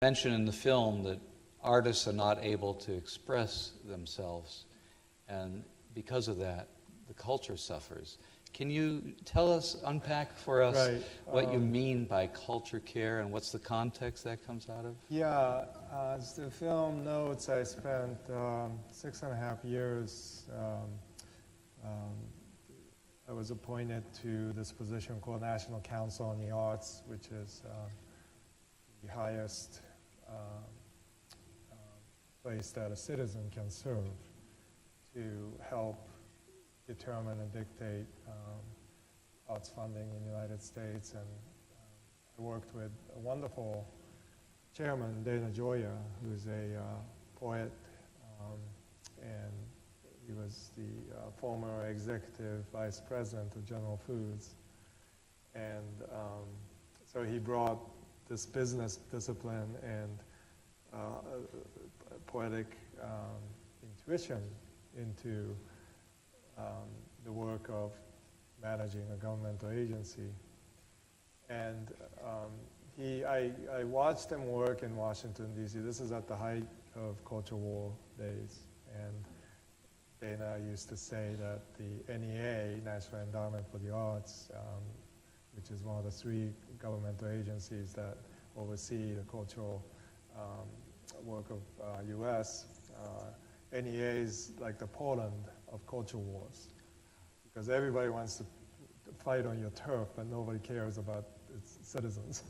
mention in the film that artists are not able to express themselves, and because of that, the culture suffers. Can you tell us, unpack for us what you mean by culture care and what's the context that comes out of? Yeah, as the film notes, I spent 6.5 years. I was appointed to this position called National Council on the Arts, which is the highest place that a citizen can serve to help determine and dictate arts funding in the United States. And I worked with a wonderful chairman, Dana Gioia, who's a poet, and he was the former executive vice president of General Foods. And so he brought this business discipline and poetic intuition into the work of managing a governmental agency. And I watched him work in Washington, D.C. This is at the height of Culture War days. And Dana used to say that the NEA, National Endowment for the Arts, which is one of the 3 governmental agencies that oversee the cultural work of U.S., NEA is like the Poland of culture wars, because everybody wants to fight on your turf, but nobody cares about its citizens.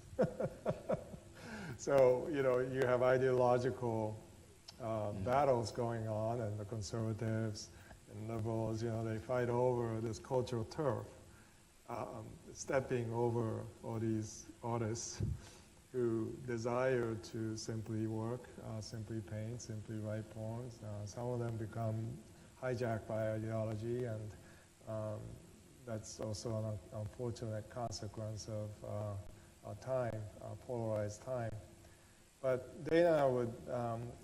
So, you have ideological battles going on, and the conservatives and liberals, they fight over this cultural turf, stepping over all these artists who desire to simply work, simply paint, simply write poems. Some of them become hijacked by ideology, and that's also an unfortunate consequence of our time, our polarized time. But Dana would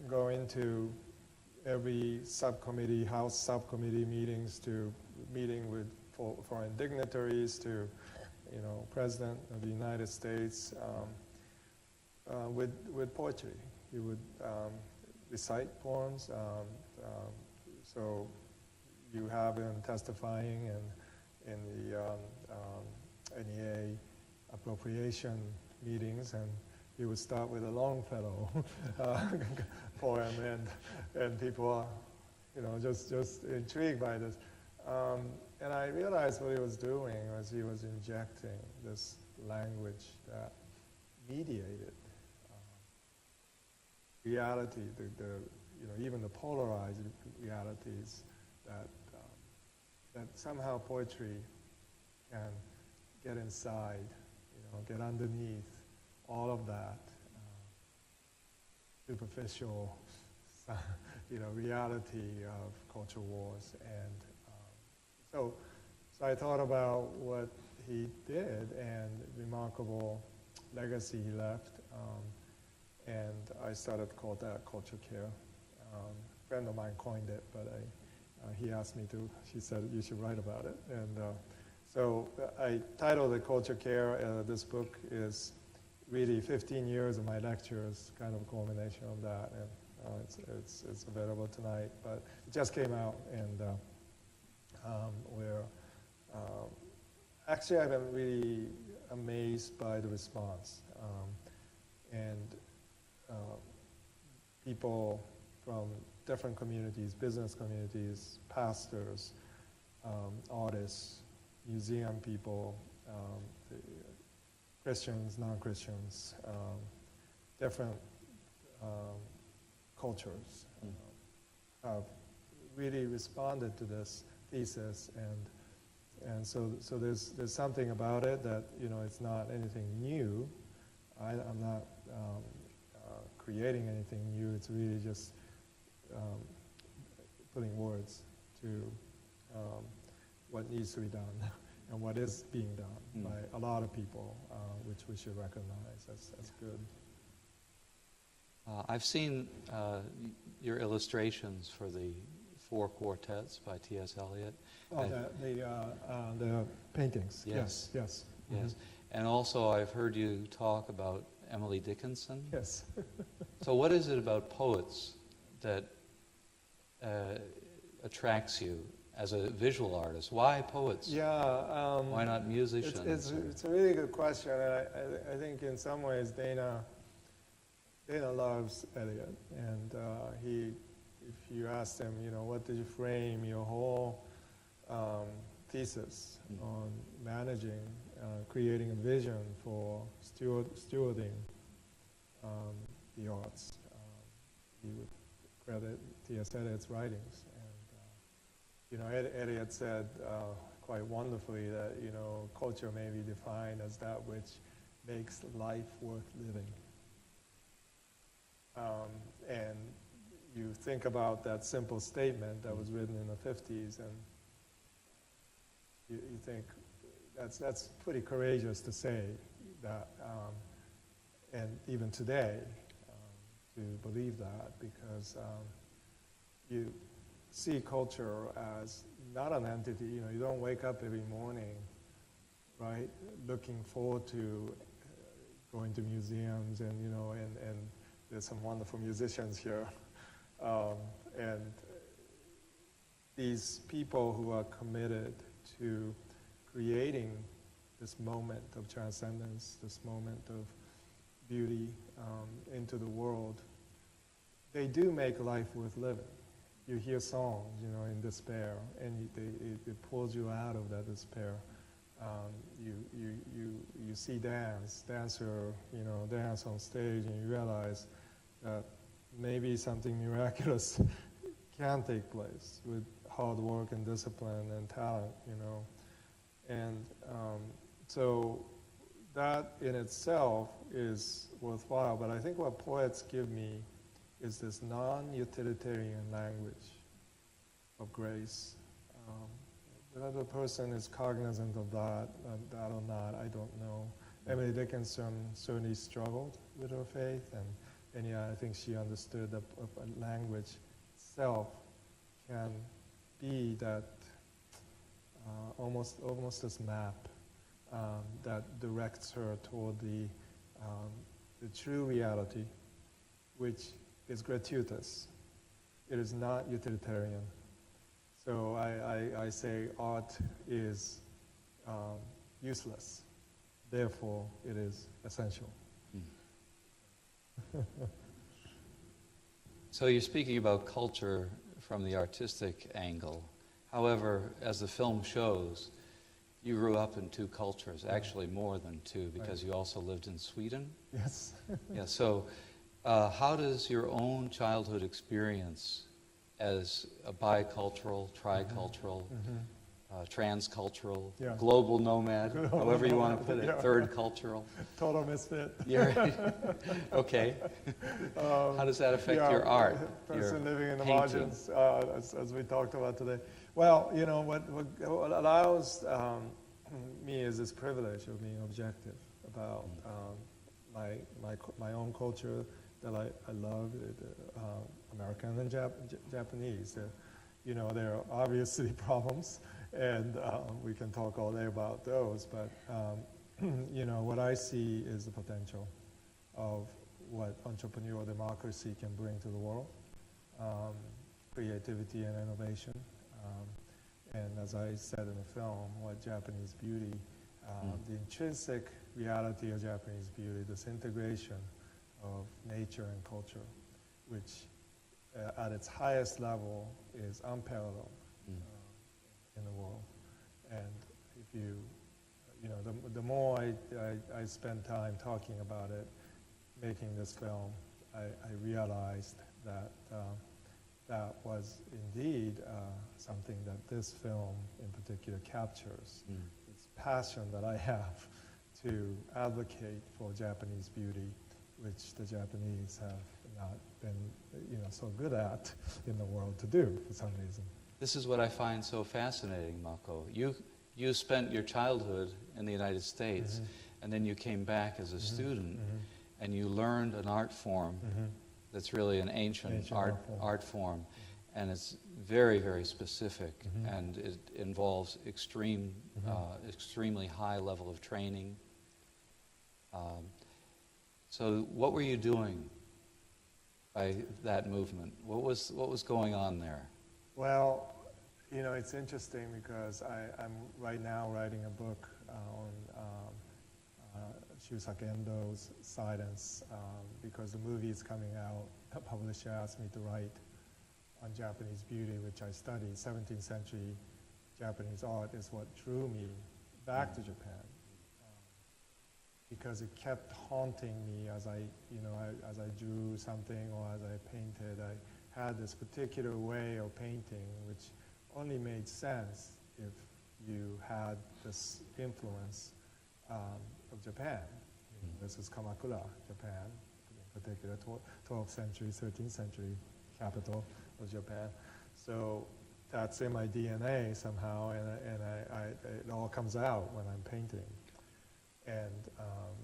go into every subcommittee, House subcommittee meetings, to meeting with foreign dignitaries, to President of the United States, with poetry. He would recite poems. So you have him testifying in the NEA appropriation meetings, and he would start with a Longfellow poem, and people are, just intrigued by this. And I realized what he was doing was he was injecting this language that mediated reality, even the polarized realities, that somehow poetry can get inside, get underneath all of that superficial, reality of culture wars. And so I thought about what he did and the remarkable legacy he left, and I started to call that culture care. A friend of mine coined it, but he asked me to. She said you should write about it, and so I titled it Culture Care. This book is really 15 years of my lectures, kind of a culmination of that, and it's available tonight. But it just came out, and actually I've been really amazed by the response, and people from different communities, business communities, pastors, artists, museum people, Christians, non-Christians, different cultures have really responded to this thesis, and so there's something about it that it's not anything new. I'm not creating anything new. It's really just putting words to what needs to be done and what is being done by a lot of people, which we should recognize as good. I've seen your illustrations for the 4 quartets by T.S. Eliot. Oh, the paintings. Yes. Yes. Yes. And also I've heard you talk about Emily Dickinson? Yes. So what is it about poets that attracts you as a visual artist? Why poets? Yeah. Why not musicians? It's a really good question, and I think in some ways Dana loves Eliot, and if you asked him, what did you frame your whole thesis on managing, creating a vision for stewarding the arts, he would credit T.S. Eliot's writings. And Eliot said quite wonderfully that culture may be defined as that which makes life worth living. And you think about that simple statement that was written in the 50s, and you think that's pretty courageous to say that, and even today, to believe that, because you see culture as not an entity. You don't wake up every morning, right, looking forward to going to museums, and and there's some wonderful musicians here, and these people who are committed to creating this moment of transcendence, this moment of beauty into the world, they do make life worth living. You hear songs, in despair, and it pulls you out of that despair. You see dancer, dance on stage, and you realize that maybe something miraculous can take place with hard work and discipline and talent, And so that in itself is worthwhile, but I think what poets give me is this non-utilitarian language of grace. Whether the person is cognizant of that or not, I don't know. Emily Dickinson certainly struggled with her faith, and yeah, I think she understood that a language itself can be that almost this map that directs her toward the true reality, which is gratuitous. It is not utilitarian. So I say art is useless. Therefore, it is essential. So you're speaking about culture from the artistic angle. However, as the film shows, you grew up in two cultures, actually more than two, because you also lived in Sweden. Yes. Yeah, so how does your own childhood experience as a bicultural, tricultural, transcultural, global nomad, however you want to put it, third cultural? Total misfit. Yeah, right. Okay. How does that affect your art? Person your living in the painting? margins, as we talked about today. Well, what allows me is this privilege of being objective about my own culture that I love, American and Japanese. There are obviously problems, and we can talk all day about those, but what I see is the potential of what entrepreneurial democracy can bring to the world, creativity and innovation, and as I said in the film, what Japanese beauty, the intrinsic reality of Japanese beauty, this integration of nature and culture, which at its highest level is unparalleled in the world. And if the more I spend time talking about it, making this film, I realized that that was indeed something that this film in particular captures. This passion that I have to advocate for Japanese beauty, which the Japanese have not been, so good at in the world to do for some reason. This is what I find so fascinating, Mako. You spent your childhood in the United States, and then you came back as a student, and you learned an art form that's really an ancient art form, and it's very, very specific, and it involves extremely high level of training. So what were you doing by that movement? What was going on there? Well, you know, it's interesting because I'm right now writing a book on Shusaki Endo's silence because the movie is coming out. The publisher asked me to write on Japanese beauty, which I studied. 17th century Japanese art is what drew me back to Japan because it kept haunting me as I drew something or as I painted. I had this particular way of painting, which only made sense if you had this influence of Japan. This is Kamakura, Japan, in particular, 12th century, 13th century capital of Japan. So that's in my DNA somehow, and it all comes out when I'm painting. And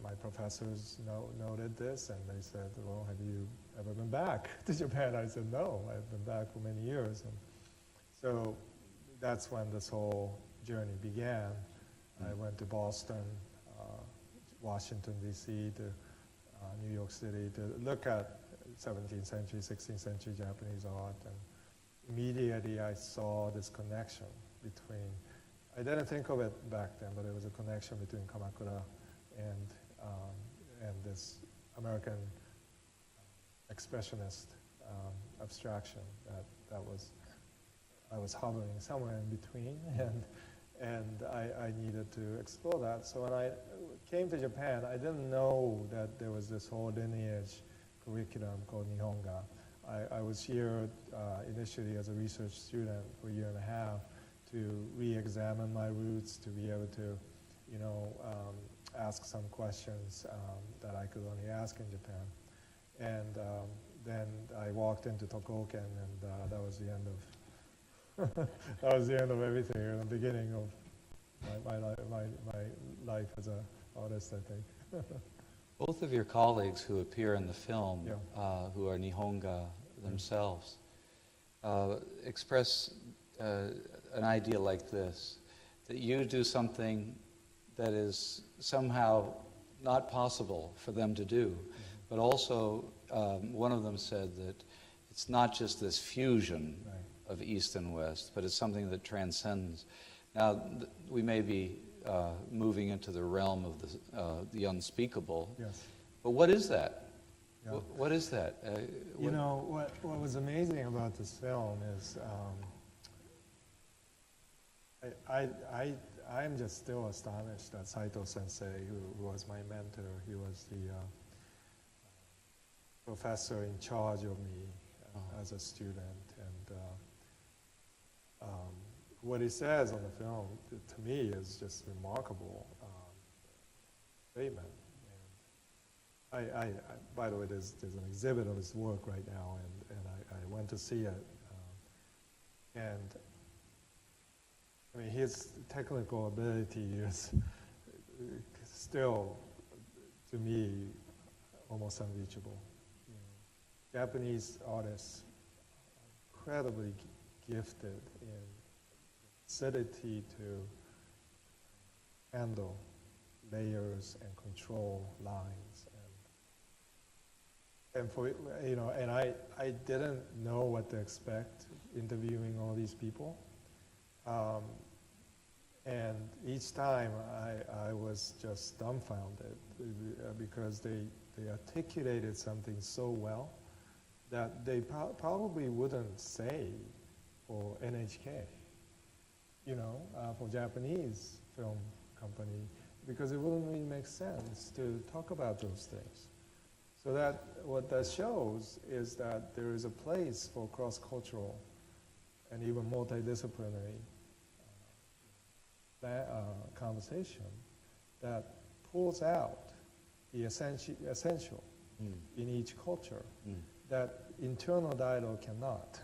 my professors noted this, and they said, well, have you ever been back to Japan? I said, no, I've been back for many years. And so that's when this whole journey began. I went to Boston, Washington, D.C., to New York City to look at 17th century, 16th century Japanese art. And immediately I saw this connection between, I didn't think of it back then, but it was a connection between Kamakura and this American expressionist abstraction that I was hovering somewhere in between, and I needed to explore that. So when I came to Japan, I didn't know that there was this whole lineage curriculum called Nihonga. I was here initially as a research student for a year and a half to re-examine my roots, to be able to, ask some questions that I could only ask in Japan. And then I walked into Tokoken, and that was the end of that was the end of everything, and the beginning of my life as an artist, I think. Both of your colleagues who appear in the film, Yeah. who are Nihonga themselves, express an idea like this, that you do something that is somehow not possible for them to do, but also one of them said that it's not just this fusion of East and West, but it's something that transcends. Now, we may be moving into the realm of the unspeakable, Yes. but what is that? Yeah. What is that? You know, what was amazing about this film is I'm just still astonished that Saito Sensei, who was my mentor, he was the professor in charge of me as a student. And what he says on the film, to me, is just remarkable statement. And by the way, there's an exhibit of his work right now, and I went to see it. And I mean, his technical ability is still, to me, almost unreachable. Japanese artists are incredibly gifted in facility to handle layers and control lines. And for, and I didn't know what to expect interviewing all these people. And each time I was just dumbfounded because they articulated something so well that they probably wouldn't say for NHK, for Japanese film company, because it wouldn't really make sense to talk about those things. So that what that shows is that there is a place for cross-cultural and even multidisciplinary conversation that pulls out the essential in each culture that internal dialogue cannot.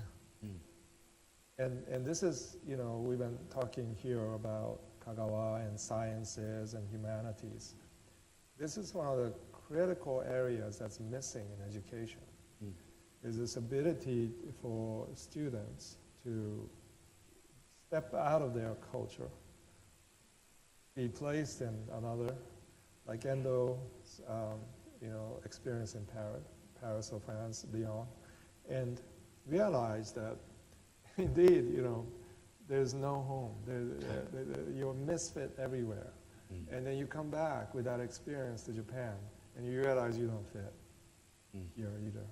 And this is, we've been talking here about Kagawa and sciences and humanities. This is one of the critical areas that's missing in education, is this ability for students to step out of their culture, be placed in another, like Endo experience in Paris or France, beyond, and realize that indeed, there's no home. You're a misfit everywhere. And then you come back with that experience to Japan, and you realize you don't fit here either.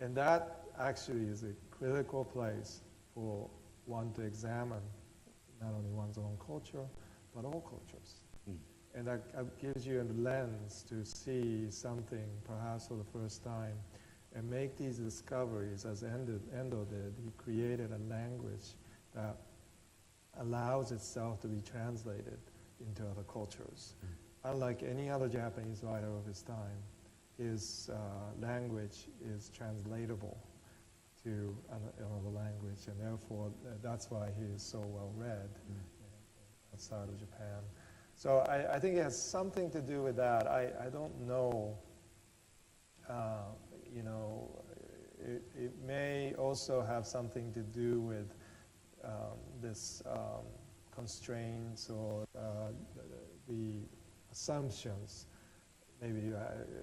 And that actually is a critical place for one to examine not only one's own culture, but all cultures. And that gives you a lens to see something perhaps for the first time and make these discoveries as Endo did. He created a language that allows itself to be translated into other cultures. Unlike any other Japanese writer of his time, his language is translatable to another language, and therefore that's why he is so well read outside of Japan. So I think it has something to do with that. I don't know, it may also have something to do with this constraints or the assumptions. Maybe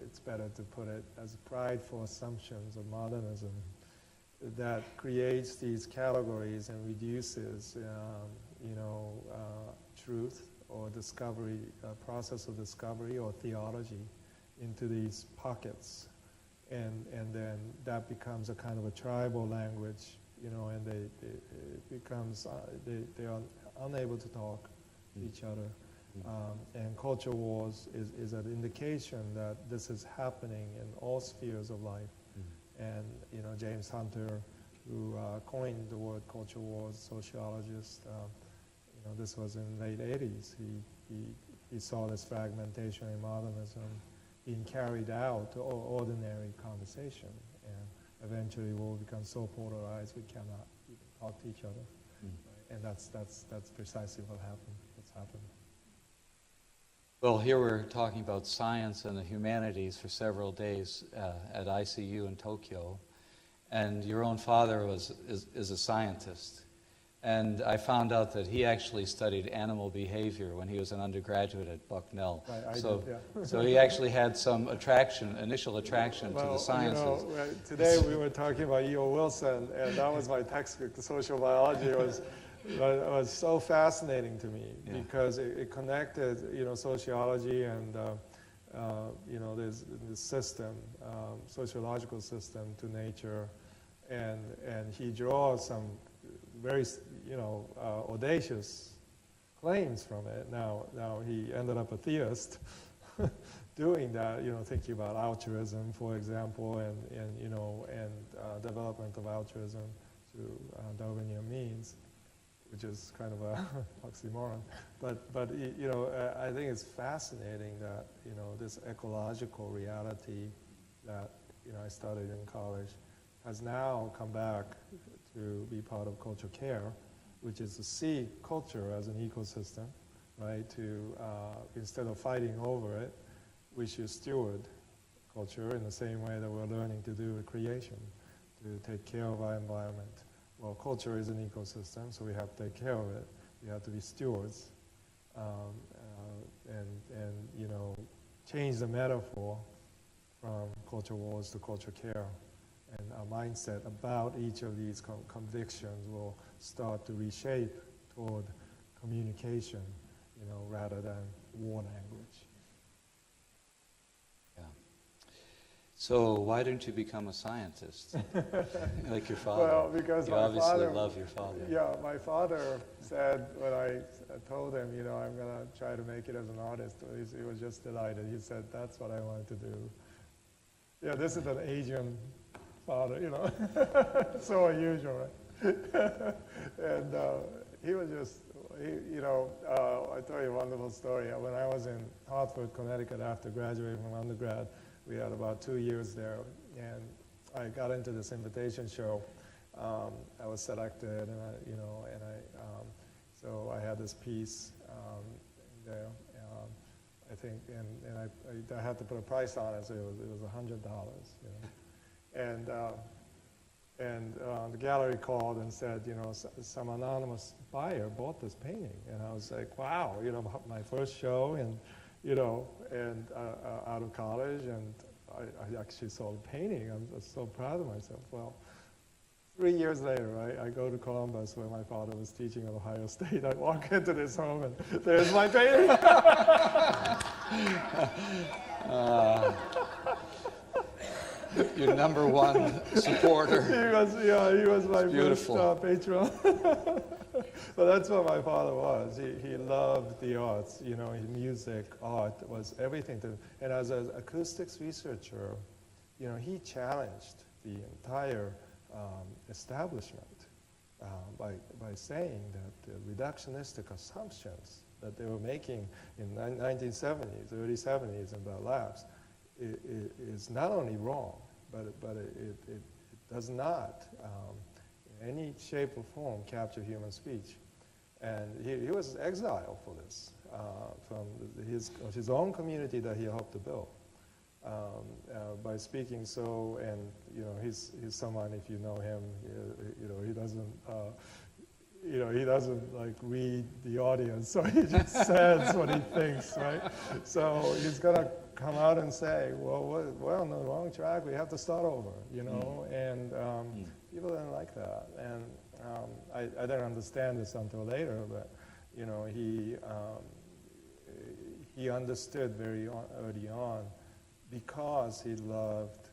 it's better to put it as prideful assumptions of modernism that creates these categories and reduces, truth or discovery, process of discovery or theology into these pockets. And then that becomes a kind of a tribal language, and it becomes, they are unable to talk to each other. And culture wars is an indication that this is happening in all spheres of life. And James Hunter, who coined the word culture wars, sociologist, this was in the late 80s. He saw this fragmentation in modernism being carried out to ordinary conversation, and eventually we'll become so polarized we cannot even talk to each other. Right? And that's precisely what's happened. Well, here we're talking about science and the humanities for several days at ICU in Tokyo, and your own father is a scientist. And I found out that he actually studied animal behavior when he was an undergraduate at Bucknell. Right, So he actually had some initial attraction to the sciences. Today we were talking about E.O. Wilson, and that was my textbook. The social biology was so fascinating to me because it connected, sociology and, this system, sociological system to nature, and he draws some very, audacious claims from it. Now he ended up a theist doing that, thinking about altruism, for example, and development of altruism through Darwinian means, which is kind of a oxymoron. But I think it's fascinating that, this ecological reality that, I studied in college has now come back to be part of culture care, which is to see culture as an ecosystem, right? To, instead of fighting over it, we should steward culture in the same way that we're learning to do with creation, to take care of our environment. Well, culture is an ecosystem, so we have to take care of it. We have to be stewards, and change the metaphor from culture wars to culture care. And our mindset about each of these convictions will start to reshape toward communication, rather than war language. Yeah. So why didn't you become a scientist like your father? Well, because you my obviously father, love your father. Yeah, my father said when I told him, I'm going to try to make it as an artist, he was just delighted. He said, that's what I wanted to do. Yeah, this is an Asian father, so unusual, right? And he was just, I tell you a wonderful story. When I was in Hartford, Connecticut, after graduating from undergrad, we had about 2 years there, and I got into this invitation show. I was selected, and so I had this piece there. I think, and I had to put a price on it, so it was $100, And the gallery called and said, some anonymous buyer bought this painting. And I was like, wow, my first show, and and out of college, and I actually started painting. I'm so proud of myself. Well, 3 years later, I go to Columbus, where my father was teaching at Ohio State. I walk into this home, and there's my painting. Your number one supporter. He was my Beautiful. first patron. But that's what my father was. He loved the arts. His music, art was everything to him. And as an acoustics researcher, he challenged the entire establishment by saying that the reductionistic assumptions that they were making in 1970s, early 70s in the labs is not only wrong, but it does not in any shape or form capture human speech. And he was exiled for this from his own community that he helped to build. By speaking so, and he's someone, if you know him, he doesn't like read the audience, so he just says what he thinks, right? So he's gonna come out and say, well, we're on the wrong track, we have to start over, and people didn't like that, and I didn't understand this until later, but he understood very early on, because he loved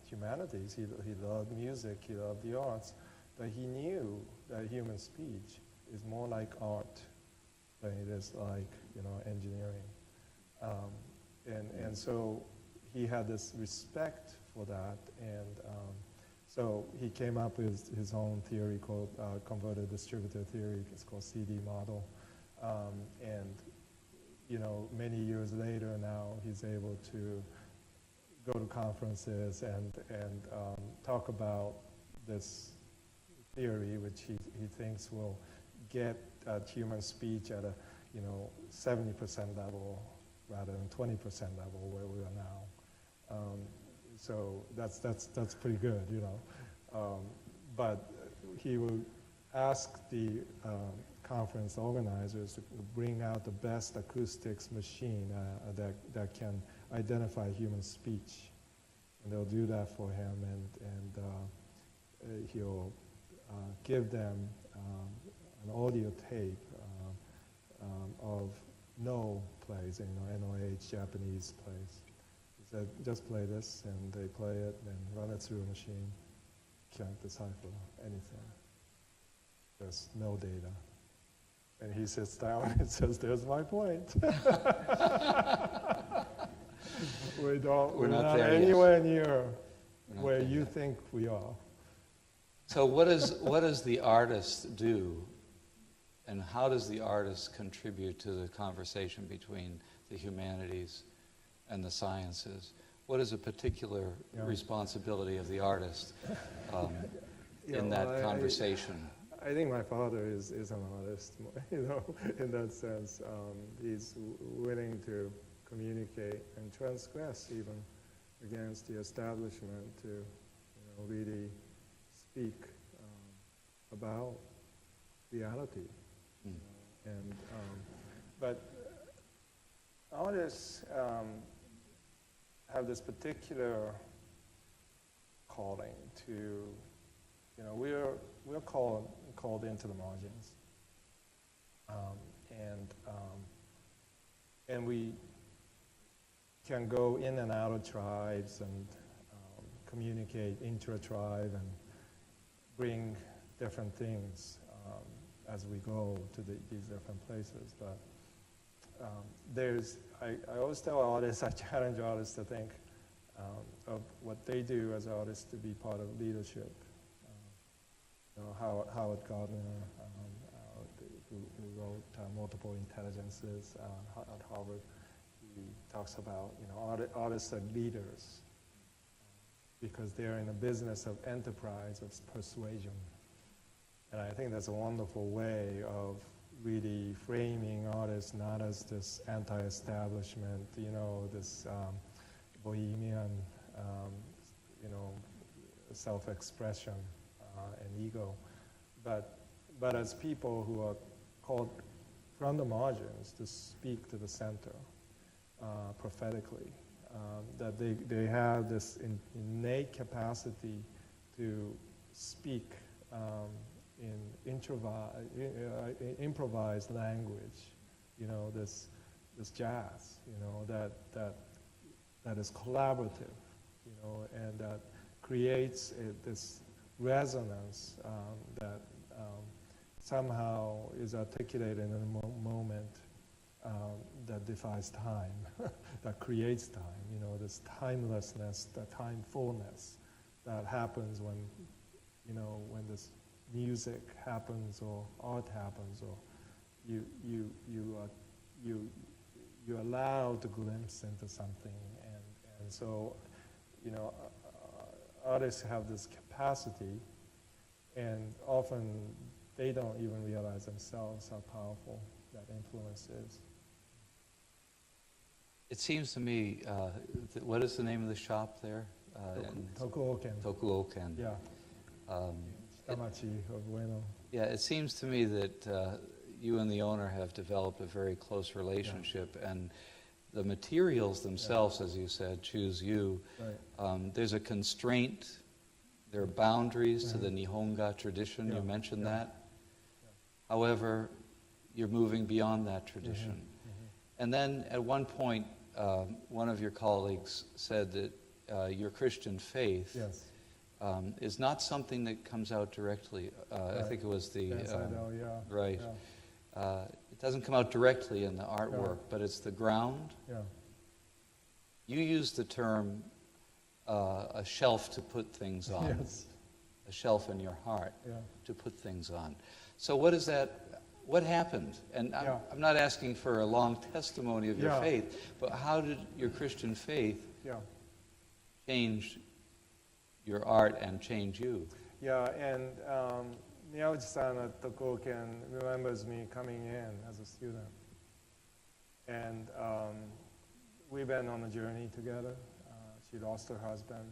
humanities, he loved music, he loved the arts, that he knew that human speech is more like art than it is like engineering, and so he had this respect for that, and so he came up with his own theory called converted distributor theory. It's called CD model, and many years later now, he's able to go to conferences and talk about this theory, which he thinks will get human speech at a 70% level rather than 20% level where we are now. So that's pretty good, But he will ask the conference organizers to bring out the best acoustics machine that can identify human speech, and they'll do that for him, and he'll give them an audio tape of no plays, NOH, Japanese plays. He said, just play this, and they play it and run it through a machine. Can't decipher anything. There's no data. And he sits down and says, there's my point. We're not anywhere near where you think we are. So what does the artist do, and how does the artist contribute to the conversation between the humanities and the sciences? What is a particular responsibility of the artist in that conversation? I think my father is an artist, in that sense. He's willing to communicate and transgress even against the establishment to really speak about reality. But artists have this particular calling to, we're called into the margins, and we can go in and out of tribes and communicate intra-tribe and bring different things as we go to these different places. But I always tell artists, I challenge artists to think of what they do as artists to be part of leadership. Howard Gardner, who wrote Multiple Intelligences at Harvard, he talks about artists are leaders because they're in a business of enterprise, of persuasion. And I think that's a wonderful way of really framing artists not as this anti-establishment, this bohemian, self-expression and ego, but as people who are called from the margins to speak to the center prophetically. That they have this innate capacity to speak in improvised language, this jazz, that is collaborative, and that creates this resonance that somehow is articulated in a moment that defies time, that creates time, this timelessness, the timefulness that happens when this music happens or art happens, or you allow to glimpse into something, and so artists have this capacity, and often they don't even realize themselves how powerful that influence is. It seems to me, what is the name of the shop there? Tokuoken. Tokuoken. Yeah. Shitamachi of Ueno. Yeah, it seems to me that you and the owner have developed a very close relationship, and the materials themselves, as you said, choose you. Right. There's a constraint, there are boundaries to the Nihonga tradition, you mentioned that. However, you're moving beyond that tradition. And then at one point, one of your colleagues said that your Christian faith is not something that comes out directly. I think it was the... Right. Yeah. It doesn't come out directly in the artwork, but it's the ground. Yeah. You use the term a shelf to put things on. Yes. A shelf in your heart Yeah. to put things on. So what is that? What happened? And I'm not asking for a long testimony of your faith, but how did your Christian faith change your art and change you? Yeah, and Miyauchi-san at Tokuoken remembers me coming in as a student. And we've been on a journey together. She lost her husband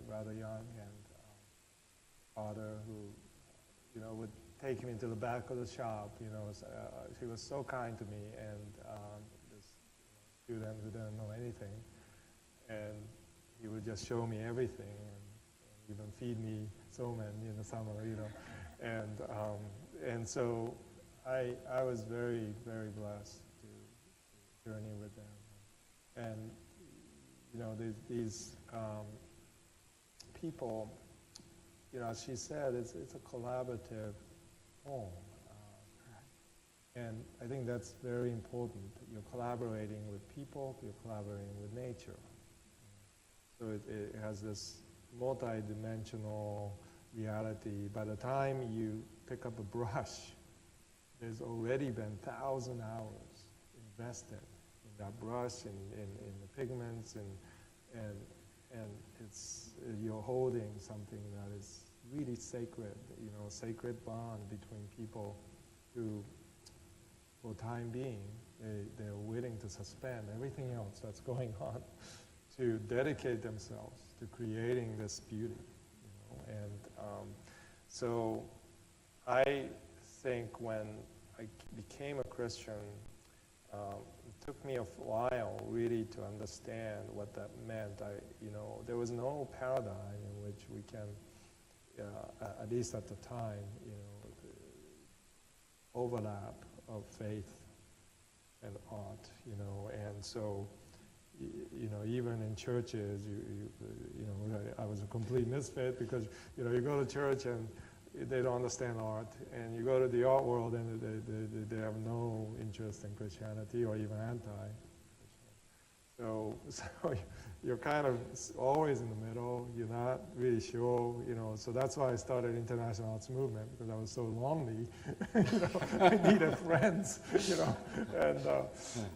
rather young, and father who, would take me to the back of the shop. She was so kind to me, and this student who didn't know anything, and he would just show me everything, and even feed me somen in the summer, and so I was very, very blessed to journey with them, and these people, as she said, it's a collaborative home. And I think that's very important. You're collaborating with people, you're collaborating with nature. So it has this multi-dimensional reality. By the time you pick up a brush, there's already been 1,000 hours invested in that brush, in the pigments, and it's you're holding something that is really sacred, sacred bond between people who, for the time being, they're willing to suspend everything else that's going on to dedicate themselves to creating this beauty. And so I think when I became a Christian, it took me a while really to understand what that meant. There was no paradigm in which we can, at least at the time, the overlap of faith and art, and so, even in churches, I was a complete misfit because, you go to church and they don't understand art, and you go to the art world and they have no interest in Christianity or even anti-Christian. So you're kind of always in the middle. You're not really sure, So that's why I started International Arts Movement, because I was so lonely. I needed friends, And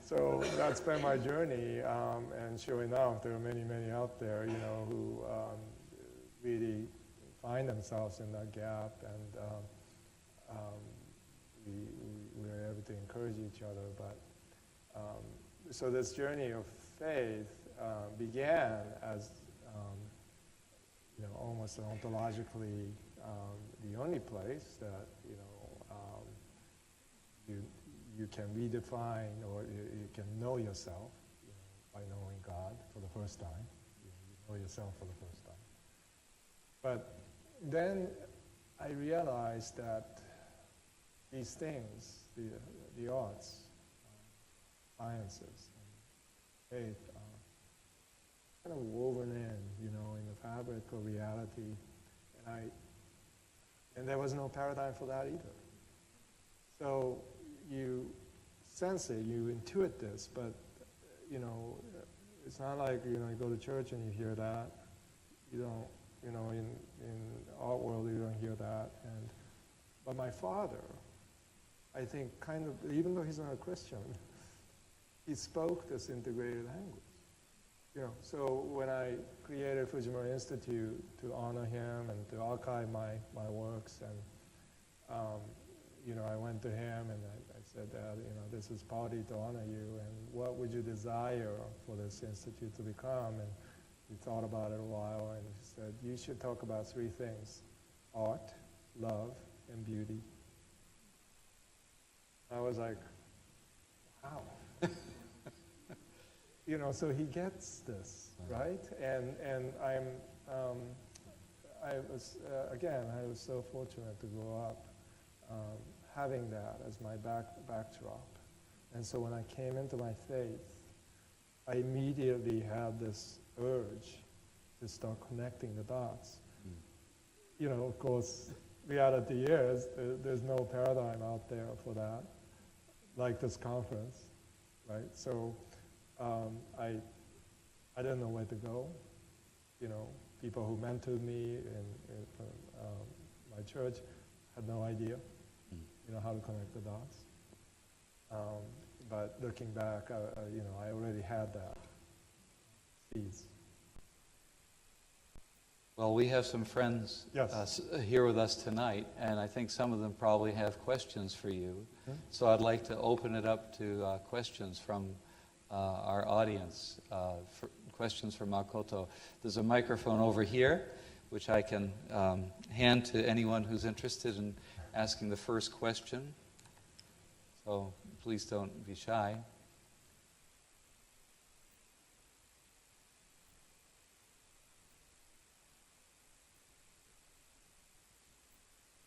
so that's been my journey. And sure enough, there are many, many out there, who really find themselves in that gap, and we're able to encourage each other. But so this journey of faith began as almost ontologically the only place that you can redefine or you can know yourself, by knowing God for the first time. You know yourself for the first time. But then I realized that these things, the arts, sciences, and faith, are kind of woven in the fabric of reality, and there was no paradigm for that either. So you sense it, you intuit this, but it's not like you go to church and you hear that. You don't, in art world you don't hear that. But my father, I think, kind of, even though he's not a Christian, he spoke this integrated language. So when I created Fujimura Institute to honor him and to archive my works, and I went to him and I said that this is partly to honor you, and what would you desire for this institute to become? And we thought about it a while, and he said, you should talk about three things: art, love, and beauty. I was like, wow. So he gets this, right? And I was so fortunate to grow up having that as my backdrop. And so when I came into my faith, I immediately had this urge to start connecting the dots. Of course, reality is there's no paradigm out there for that, like this conference, right? So I didn't know where to go. People who mentored me in my church had no idea, how to connect the dots. But looking back, I already had that seeds. Well, we have some friends here with us tonight, and I think some of them probably have questions for you. So I'd like to open it up to questions from our audience, for questions for Makoto. There's a microphone over here, which I can hand to anyone who's interested in asking the first question. So please don't be shy.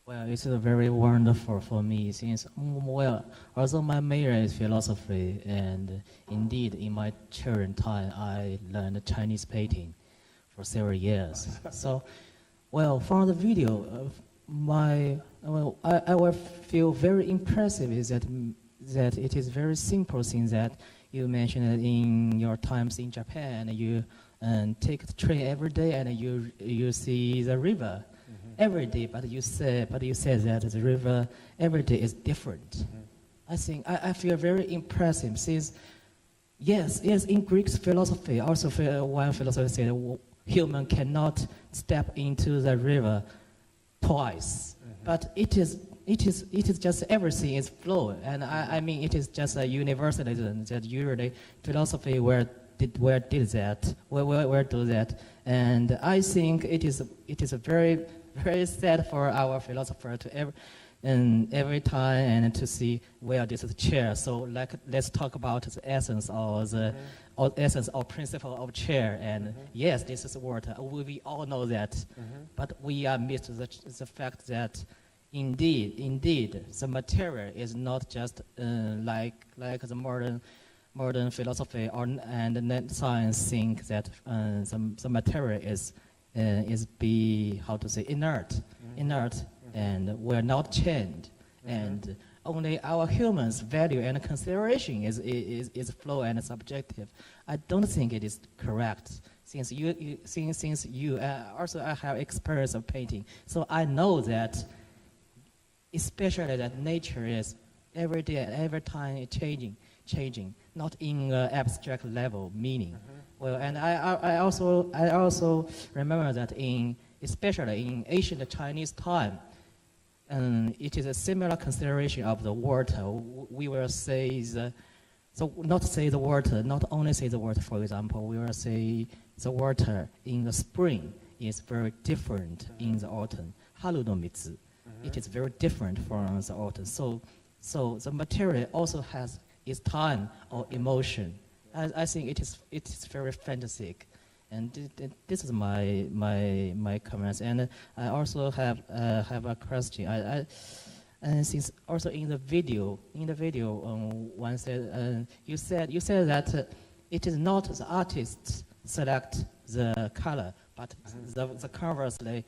Well, it's very wonderful for me since, although my major is philosophy, and indeed in my children time I learned Chinese painting for several years. So, from the video, I will feel very impressive is that it is very simple thing that you mentioned in your times in Japan. You take the train every day and you see the river. Every day, but you said that the river every day is different. I think I feel very impressive since, yes, in Greek philosophy, also one philosopher said human cannot step into the river twice, but it is just everything is flow, and I mean it is just a universalism that usually philosophy where do that, and I think it is a very very sad for our philosopher to every time and to see where this is chair. So let's talk about the essence or the essence or principle of chair. And yes, this is water. We all know that, but we are missed the fact that indeed the material is not just like the modern philosophy and science think that the material is inert, and will not change, and only our humans' value and consideration is flow and subjective. I don't think it is correct. Since you also I have experience of painting, so I know that, especially that nature is every day and every time changing, not in abstract level meaning. Well, and I also remember that especially in ancient Chinese time, it is a similar consideration of the water. We will say not only say the water, for example, we will say the water in the spring is very different in the autumn. Haru no mitsu. It is very different from the autumn. So So the material also has its time or emotion. I think it is very fantastic, and this is my comments. And I also have a question. And since also in the video, one said you said that it is not the artists select the color, but the conversely.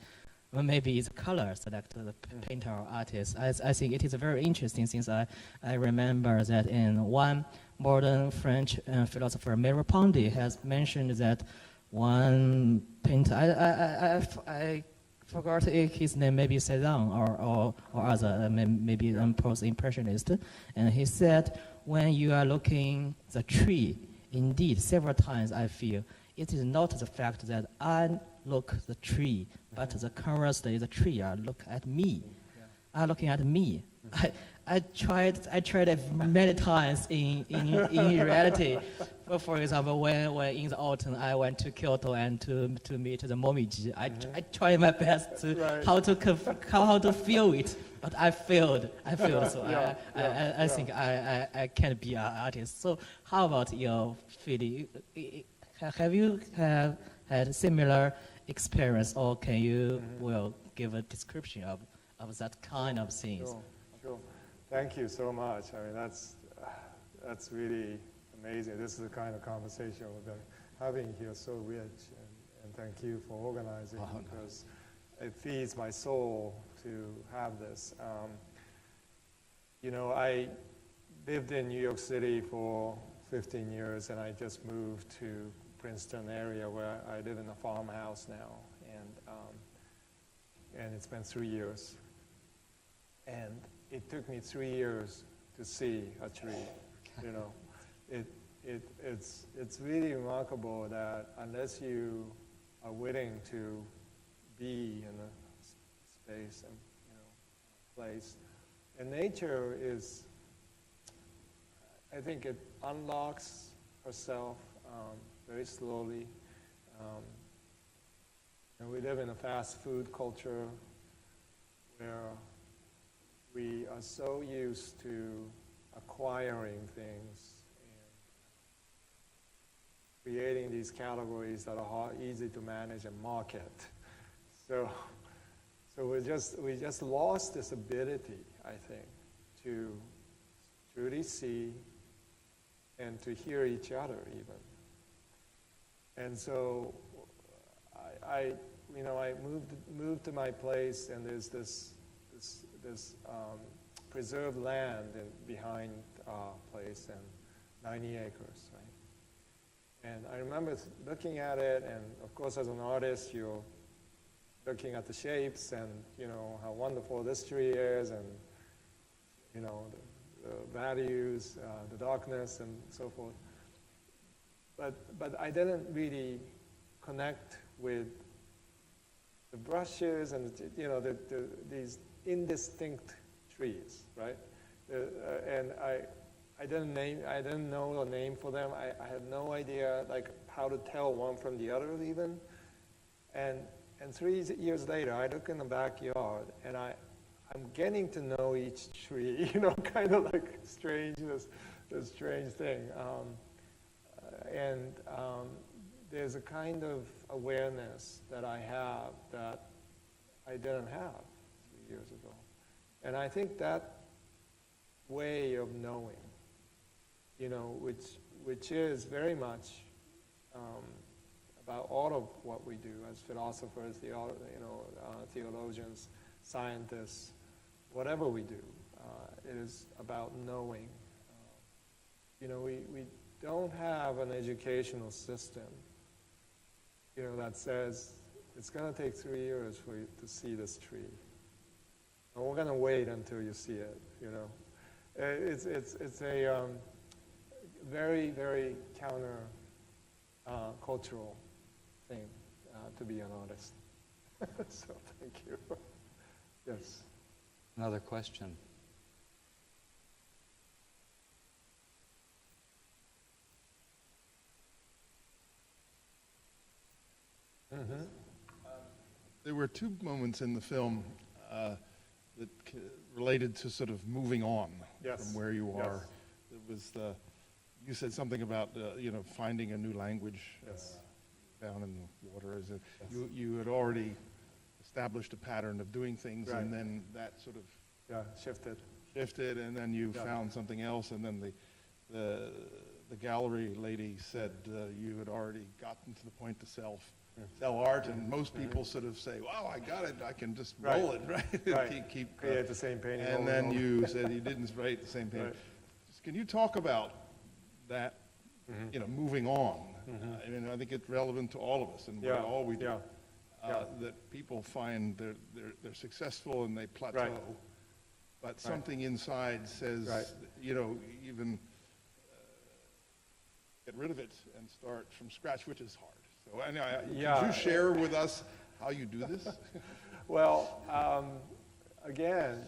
Well, maybe it's color select the painter or artist. I think it is very interesting since I remember that in one modern French philosopher, Merleau-Ponty has mentioned that one painter, I forgot his name, maybe Cézanne or other, maybe post-impressionist, and he said when you are looking the tree, indeed several times I feel it is not the fact that I look the tree, but the conversely the tree look at me, are looking at me. I tried it many times in reality. For example, when in the autumn I went to Kyoto and to meet the momiji, I tried my best to how to feel it, but I failed. So I think I can't be an artist. So how about your feeling? Have you had similar experience, or can you give a description of that kind of things? Sure. Thank you so much. I mean, that's really amazing. This is the kind of conversation we've been having here, so rich, and thank you for organizing because it feeds my soul to have this. I lived in New York City for 15 years, and I just moved to Princeton area where I live in a farmhouse now, and it's been 3 years. And it took me 3 years to see a tree. It's really remarkable that unless you are willing to be in a space and place, and nature is, I think it unlocks herself very slowly. And we live in a fast food culture where we are so used to acquiring things and creating these categories that are easy to manage and market. So we just lost this ability, I think, to truly see and to hear each other even. And so I moved to my place, and there's this preserved land behind our place, and 90 acres, right? And I remember looking at it, and of course as an artist, you're looking at the shapes and how wonderful this tree is, and the values, the darkness, and so forth. But I didn't really connect with the brushes and these indistinct trees, right? And I didn't know a name for them. I had no idea how to tell one from the other even. And 3 years later, I look in the backyard and I'm getting to know each tree, kind of like this strange thing. And there's a kind of awareness that I have that I didn't have 3 years ago. And I think that way of knowing, which is very much about all of what we do as philosophers, theologians, scientists, whatever we do, it is about knowing. We don't have an educational system, that says it's going to take 3 years for you to see this tree. And we're going to wait until you see it, It's a very, very counter cultural thing to be an artist. So thank you. Yes. Another question. Mm-hmm. There were two moments in the film related to sort of moving on Yes. from where you Yes. are. It was you said something about finding a new language Yes. down in the water. Yes. You had already established a pattern of doing things, Right. and then that sort of Yeah, shifted. shifted, and then you Yeah. found something else, and then the gallery lady said you had already gotten to the point to sell art, and most people sort of say, "Wow, I got it! I can just Right. roll it, right?" Right. keep Create the same painting. and over then over. you said you didn't write the same painting. Right. Can you talk about that? Mm-hmm. Moving on. I mean, I think it's relevant to all of us, and Yeah, all we do. yeah, yeah. That people find they're successful and they plateau, Right. but something inside says, Right. even get rid of it and start from scratch, which is hard. So, Yeah. could you share with us how you do this? Well, again,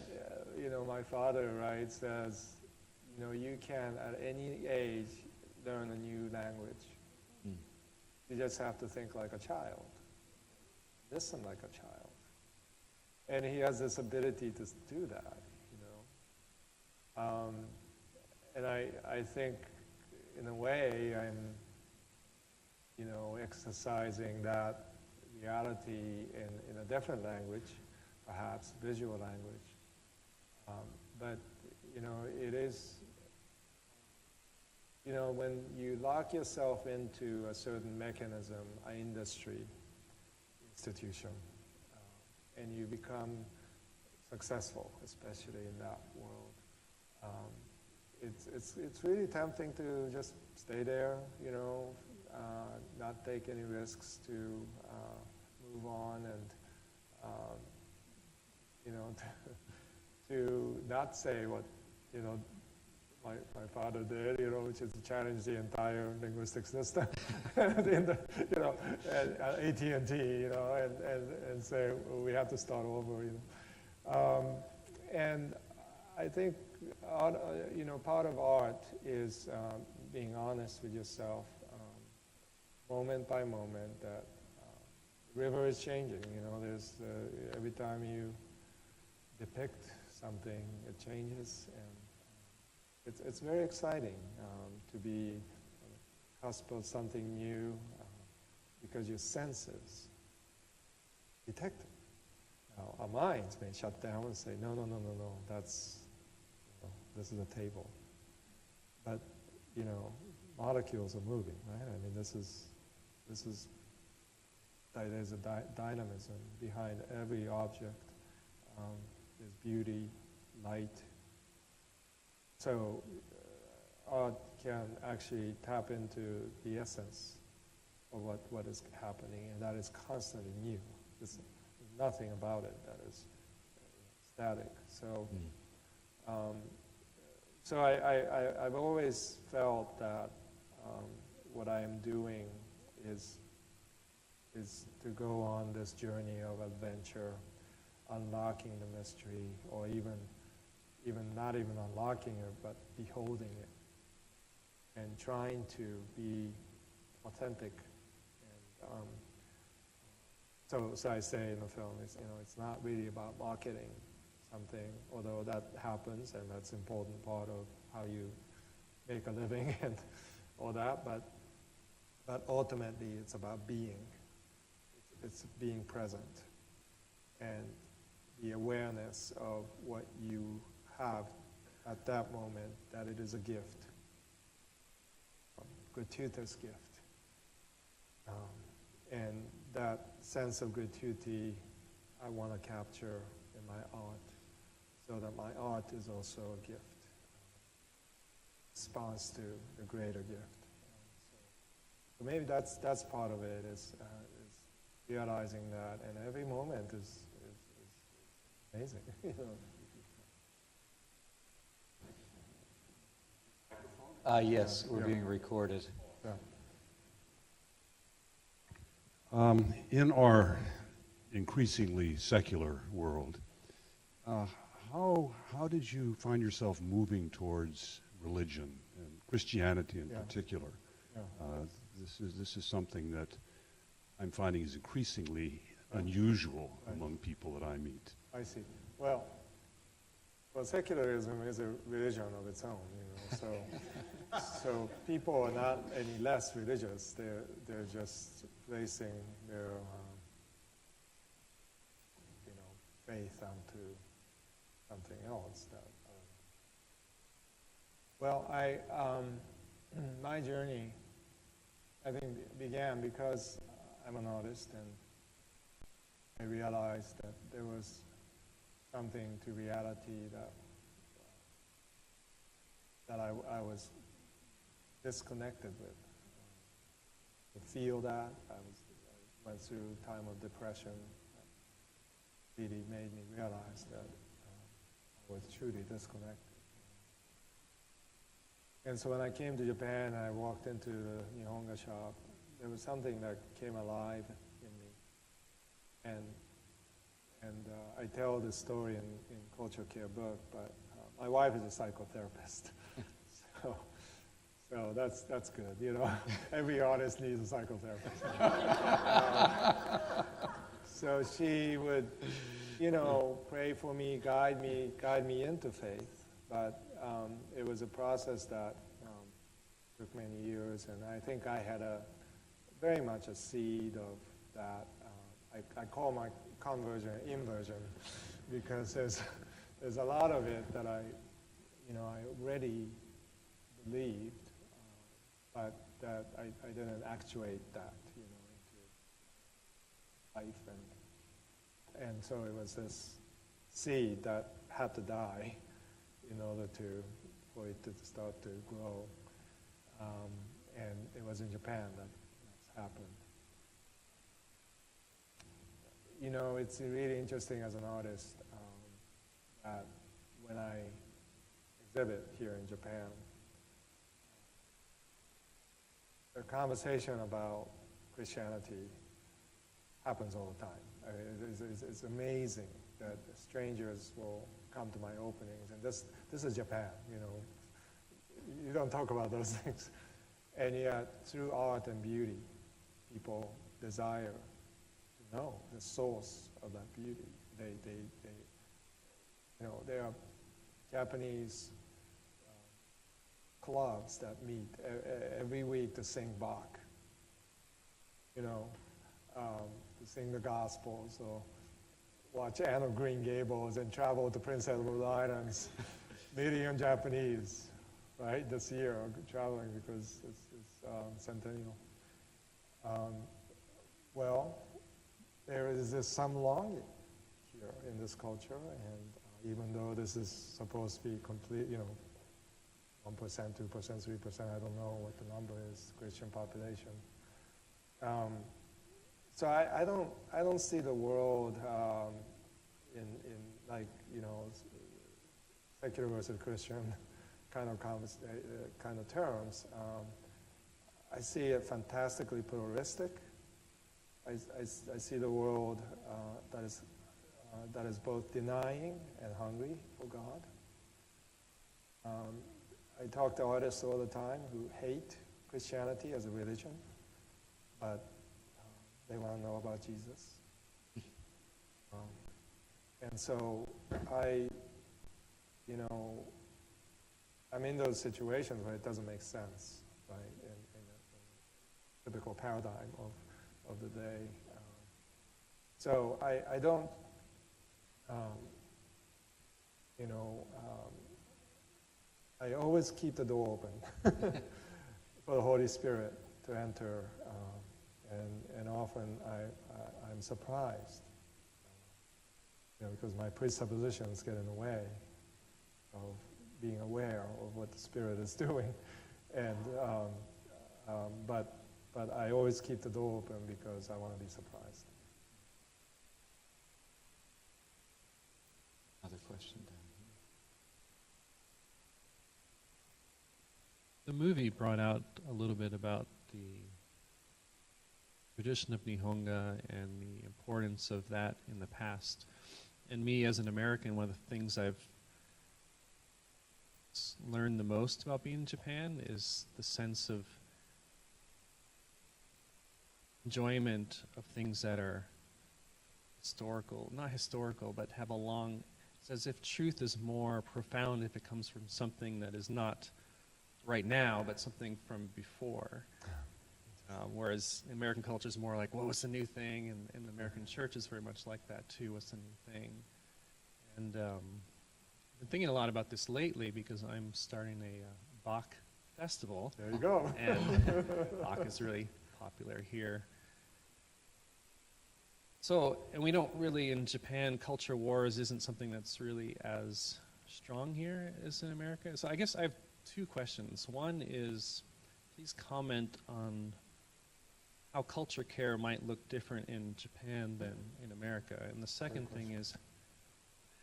my father, right, says, you can at any age learn a new language. You just have to think like a child, listen like a child. And he has this ability to do that, And I think, in a way, I'm, exercising that reality in a different language, perhaps visual language. But, it is, when you lock yourself into a certain mechanism, an industry, institution, and you become successful, especially in that world, it's really tempting to just stay there, not take any risks, to move on and, to not say what, my father did, which is to challenge the entire linguistic system, at AT&T, and say, well, we have to start over, And I think, part of art is being honest with yourself, moment by moment, that the river is changing, there's, every time you depict something, it changes, and it's very exciting to be on the cusp of something new, because your senses detect it. Now, our minds may shut down and say, no, that's, this is a table. But, molecules are moving, right? I mean, there's a dynamism behind every object. There's beauty, light. So art can actually tap into the essence of what is happening, and that is constantly new. There's nothing about it that is static. So, I've always felt that what I am doing is to go on this journey of adventure, unlocking the mystery, or even not even unlocking it, but beholding it, and trying to be authentic. And so I say in the film, it's not really about marketing something, although that happens, and that's an important part of how you make a living and all that, but ultimately it's about being. It's being present, and the awareness of what you have at that moment, that it is a gift, a gratuitous gift. And that sense of gratuity I want to capture in my art, so that my art is also a gift, response to a greater gift. So maybe that's part of it, is realizing that, and every moment is amazing. Yes, we're being recorded. Yeah. In our increasingly secular world, how did you find yourself moving towards religion and Christianity in particular? Yeah. This is something that I'm finding is increasingly unusual among people that I meet. I see. Well, well, secularism is a religion of its own, so people are not any less religious. They're just placing their faith onto something else. Well, my journey, I think, began because I'm an artist, and I realized that there was something to reality that I was disconnected with. To feel that, I went through a time of depression that really made me realize that I was truly disconnected. And so when I came to Japan, I walked into the Nihonga shop. There was something that came alive in me. And I tell this story in Culture Care book, but my wife is a psychotherapist. So that's good, Every artist needs a psychotherapist. So she would, pray for me, guide me into faith. But it was a process that took many years, and I think I had very much a seed of that. I call my conversion inversion, because there's a lot of it that I already believed, but that I didn't actuate that, into life, and so it was this seed that had to die in order for it to start to grow, and it was in Japan that's happened. It's really interesting as an artist that when I exhibit here in Japan, the conversation about Christianity happens all the time. It's amazing that strangers will come to my openings, and this is Japan, You don't talk about those things. And yet, through art and beauty, people desire to know the source of that beauty. There are Japanese clubs that meet every week to sing Bach, to sing the Gospels, or watch Anne of Green Gables and travel to Prince Edward Islands, meeting in Japanese, right, this year, traveling because it's centennial. Well, there is some longing here in this culture, and even though this is supposed to be complete, 1%, 2%, 3%, I don't know what the number is, Christian population. So I don't see the world in like, secular versus Christian kind of terms. I see it fantastically pluralistic. I see the world that is both denying and hungry for God. I talk to artists all the time who hate Christianity as a religion, but they want to know about Jesus. And so I'm in those situations where it doesn't make sense, right, in a typical paradigm of the day. So I don't, I always keep the door open for the Holy Spirit to enter, and often I'm surprised, because my presuppositions get in the way of being aware of what the Spirit is doing, and but I always keep the door open because I want to be surprised. Another question down here. The movie brought out a little bit about the tradition of Nihonga and the importance of that in the past. And me, as an American, one of the things I've learned the most about being in Japan is the sense of enjoyment of things that are historical, not historical, but have a long It's as if truth is more profound if it comes from something that is not right now, but something from before. Whereas American culture is more like, well, what's the new thing? And the American church is very much like that too. What's the new thing? And I've been thinking a lot about this lately because I'm starting a Bach festival. There you go. And Bach is really popular here. So, and we don't really, in Japan, culture wars isn't something that's really as strong here as in America. So I guess I have two questions. One is, please comment on how culture care might look different in Japan than in America. And the second thing is,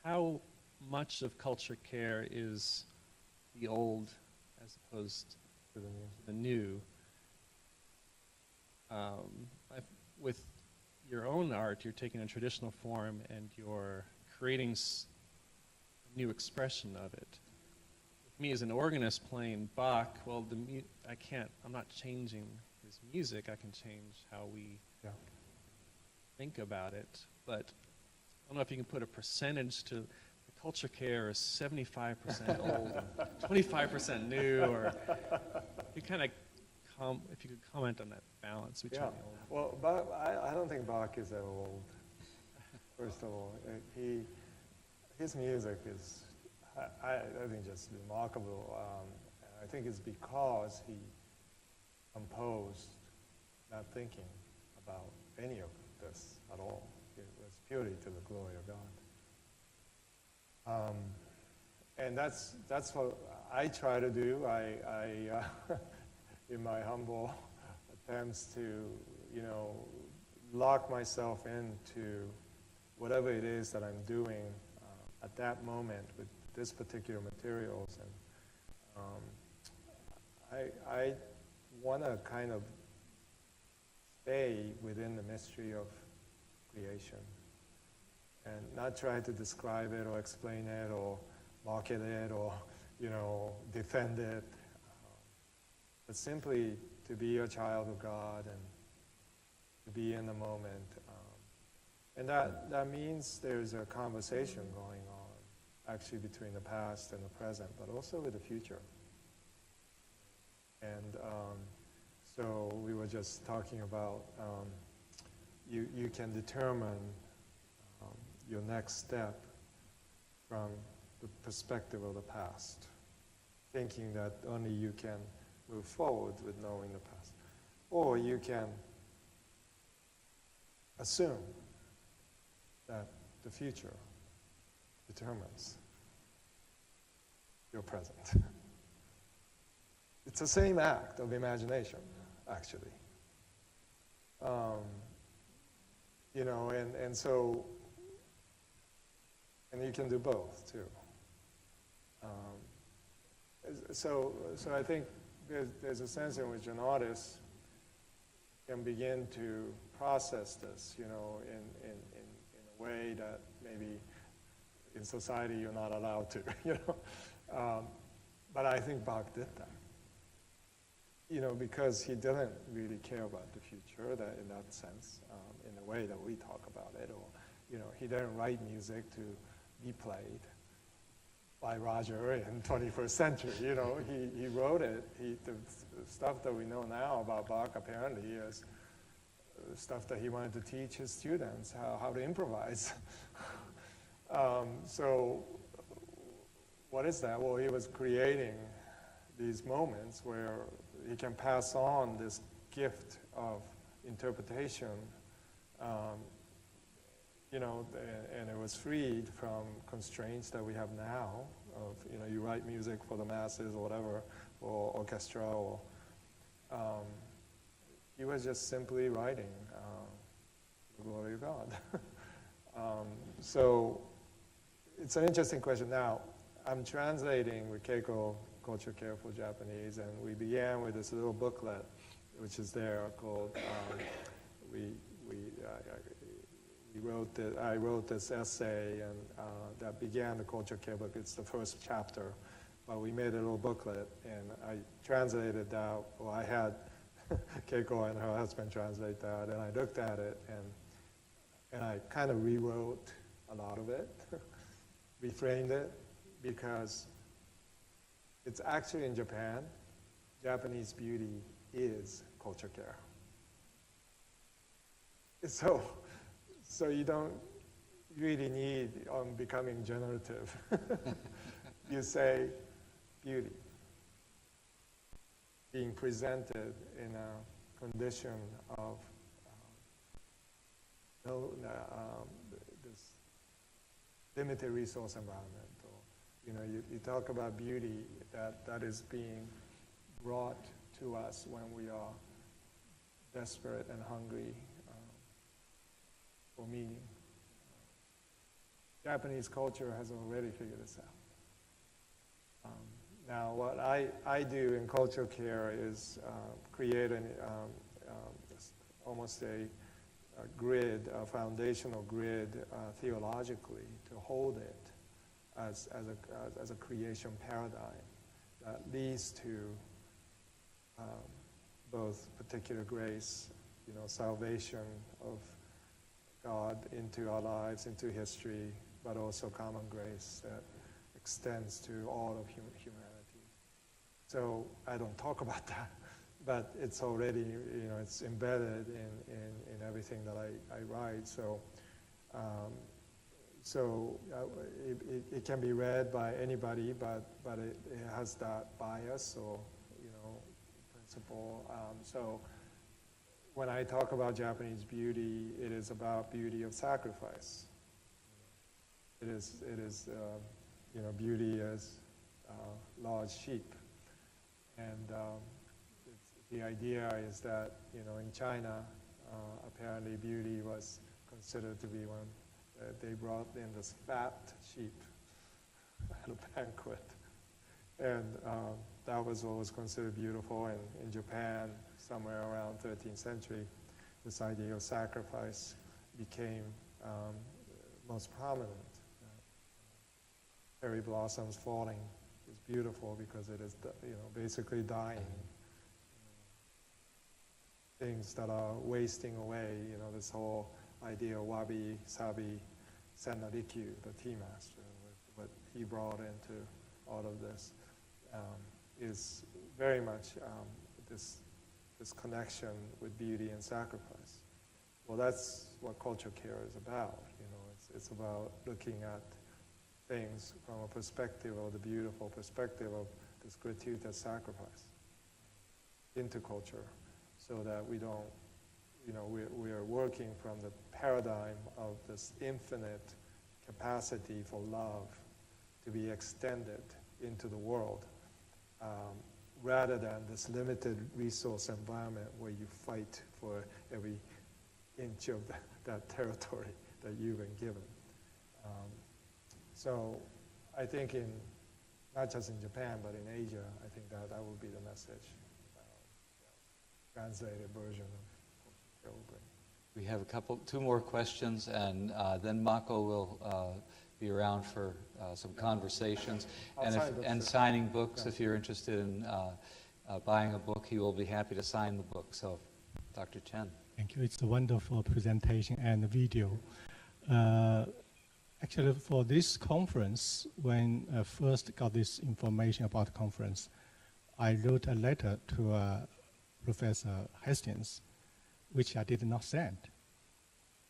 how much of culture care is the old as opposed to the new? With your own art, you're taking a traditional form and you're creating a new expression of it. With me as an organist playing Bach, well, I'm not changing his music. I can change how we think about it. But I don't know if you can put a percentage to the culture care is 75% old and 25% new, or you kind of if you could comment on that balance between the old. Well, Bach, I don't think Bach is ever old. First of all, his music is, I think, just remarkable. I think it's because he composed not thinking about any of this at all. It was purely to the glory of God. And that's what I try to do. I in my humble attempts to, lock myself into whatever it is that I'm doing at that moment with this particular materials. And I want to kind of stay within the mystery of creation and not try to describe it or explain it or market it or, defend it. But simply to be a child of God and to be in the moment. And that means there's a conversation going on, actually, between the past and the present, but also with the future. And so we were just talking about you can determine your next step from the perspective of the past, thinking that only you can move forward with knowing the past. Or you can assume that the future determines your present. It's the same act of imagination, actually. And you can do both, too. So I think there's a sense in which an artist can begin to process this, in a way that maybe in society you're not allowed to, But I think Bach did that, because he didn't really care about the future in that sense, in the way that we talk about it, or, he didn't write music to be played by Roger in 21st century, he wrote it. The stuff that we know now about Bach apparently is stuff that he wanted to teach his students, how to improvise. So what is that? Well, he was creating these moments where he can pass on this gift of interpretation, and it was freed from constraints that we have now of, you write music for the masses or whatever, or orchestra, or he was just simply writing the glory of God. So it's an interesting question. Now, I'm translating with Keiko Culture Care for Japanese, and we began with this little booklet, which is there, called, I wrote this essay, and that began the Culture Care book. It's the first chapter, but we made a little booklet, and I translated that. Well, I had Keiko and her husband translate that, and I looked at it, and I kind of rewrote a lot of it, reframed it because it's actually in Japan, Japanese beauty is culture care. So you don't really need on becoming generative. You say beauty, being presented in a condition of this limited resource environment. Or, you talk about beauty that is being brought to us when we are desperate and hungry for meaning. Japanese culture has already figured this out. Now, what I do in culture care is create almost a grid, a foundational grid theologically to hold it as a creation paradigm that leads to both particular grace, salvation of God into our lives, into history, but also common grace that extends to all of humanity. So I don't talk about that, but it's already, it's embedded in everything that I write. So it can be read by anybody, but it has that bias or principle. So when I talk about Japanese beauty, it is about beauty of sacrifice. It is beauty as large sheep, and the idea is that in China, apparently beauty was considered to be one. They brought in this fat sheep at a banquet, and that was what was considered beautiful. And in Japan, somewhere around 13th century, this idea of sacrifice became most prominent. Cherry blossoms falling is beautiful because it is, basically dying. Things that are wasting away, this whole idea of wabi, sabi, senrikyu, the tea master, what he brought into all of this, is very much this connection with beauty and sacrifice. Well, that's what culture care is about. It's about looking at things from a perspective of the beautiful perspective of this gratuitous sacrifice into culture, so that we don't, we are working from the paradigm of this infinite capacity for love to be extended into the world, rather than this limited resource environment where you fight for every inch of that territory that you've been given. So I think not just in Japan, but in Asia, I think that would be the message. Translated version of culture care. We have two more questions, and then Mako will be around for some conversations and signing books. If you're interested in buying a book, he will be happy to sign the book. So, Dr. Chen. Thank you. It's a wonderful presentation and video. Actually, for this conference, when I first got this information about the conference, I wrote a letter to Professor Hastings, which I did not send,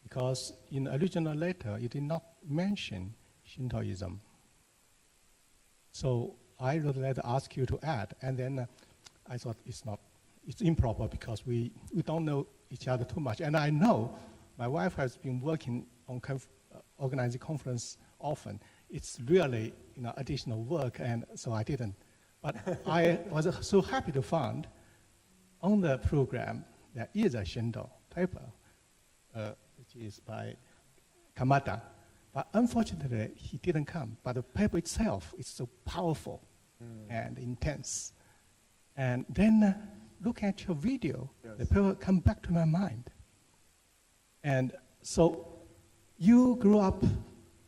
because in the original letter, it did not mention Shintoism. So I wrote a letter, ask you to add, and then I thought it's improper because we don't know each other too much. And I know my wife has been working on organizing conference often. It's really additional work, and so I didn't. But I was so happy to find on the program there is a Shinto paper, which is by Kamada. But unfortunately, he didn't come. But the paper itself is so powerful and intense. And then look at your video, the paper come back to my mind. And so you grew up